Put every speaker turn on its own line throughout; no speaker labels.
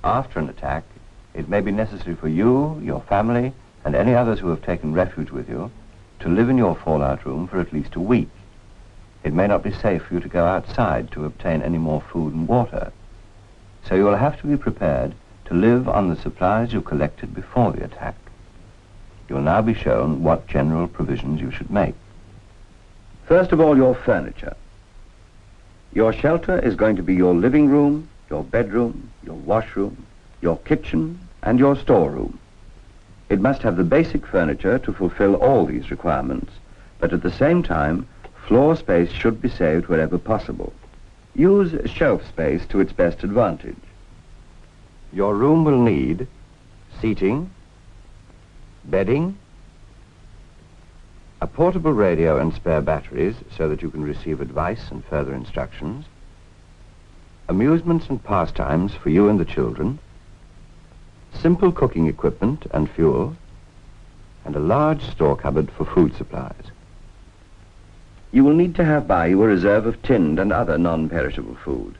After an attack, it may be necessary for you, your family, and any others who have taken refuge with you to live in your fallout room for at least a week. It may not be safe for you to go outside to obtain any more food and water. So you will have to be prepared to live on the supplies you collected before the attack. You will now be shown what general provisions you should make.
First of all, your furniture. Your shelter is going to be your living room, your bedroom, your washroom, your kitchen, and your storeroom. It must have the basic furniture to fulfill all these requirements, but at the same time, floor space should be saved wherever possible. Use shelf space to its best advantage.
Your room will need seating, bedding, a portable radio and spare batteries so that you can receive advice and further instructions, amusements and pastimes for you and the children, simple cooking equipment and fuel, and a large store cupboard for food supplies.
You will need to have by you a reserve of tinned and other non-perishable food.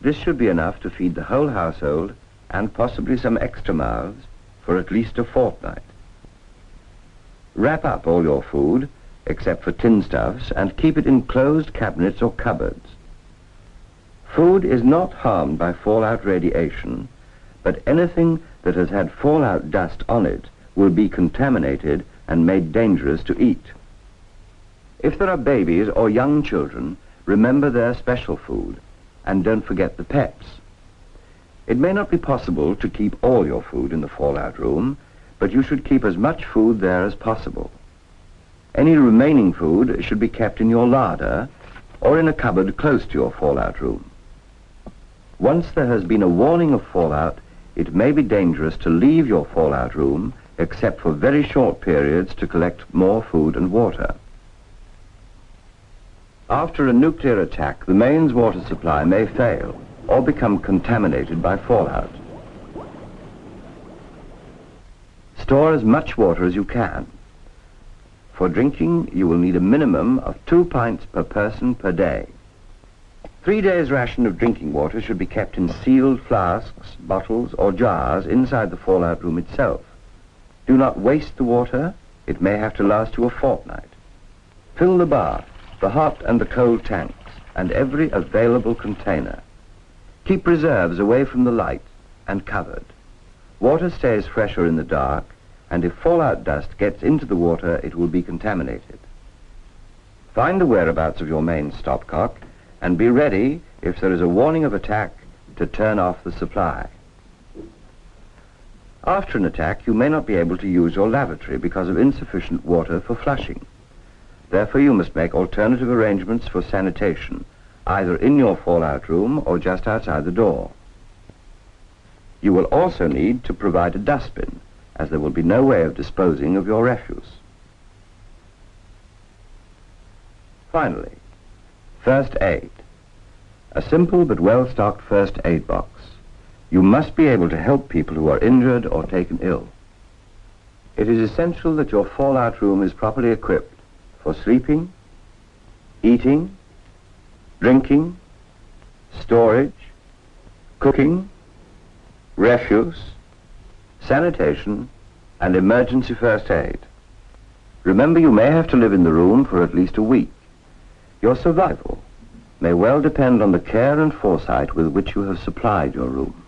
This should be enough to feed the whole household and possibly some extra mouths for at least a fortnight. Wrap up all your food, except for tin stuffs, and keep it in closed cabinets or cupboards. Food is not harmed by fallout radiation, but anything that has had fallout dust on it will be contaminated and made dangerous to eat. If there are babies or young children, remember their special food, and don't forget the pets. It may not be possible to keep all your food in the fallout room, but you should keep as much food there as possible. Any remaining food should be kept in your larder or in a cupboard close to your fallout room. Once there has been a warning of fallout, it may be dangerous to leave your fallout room except for very short periods to collect more food and water. After a nuclear attack, the mains water supply may fail or become contaminated by fallout. Store as much water as you can. For drinking, you will need a minimum of 2 pints per person per day. 3 days' ration of drinking water should be kept in sealed flasks, bottles, or jars inside the fallout room itself. Do not waste the water. It may have to last you a fortnight. Fill the bath, the hot and the cold tanks, and every available container. Keep reserves away from the light and covered. Water stays fresher in the dark, and if fallout dust gets into the water, it will be contaminated. Find the whereabouts of your main stopcock, and be ready, if there is a warning of attack, to turn off the supply. After an attack, you may not be able to use your lavatory because of insufficient water for flushing. Therefore, you must make alternative arrangements for sanitation, either in your fallout room or just outside the door. You will also need to provide a dustbin, as there will be no way of disposing of your refuse. Finally, first aid. A simple but well-stocked first aid box. You must be able to help people who are injured or taken ill. It is essential that your fallout room is properly equipped for sleeping, eating, drinking, storage, cooking, refuse, sanitation, and emergency first aid. Remember, you may have to live in the room for at least a week. Your survival may well depend on the care and foresight with which you have supplied your room.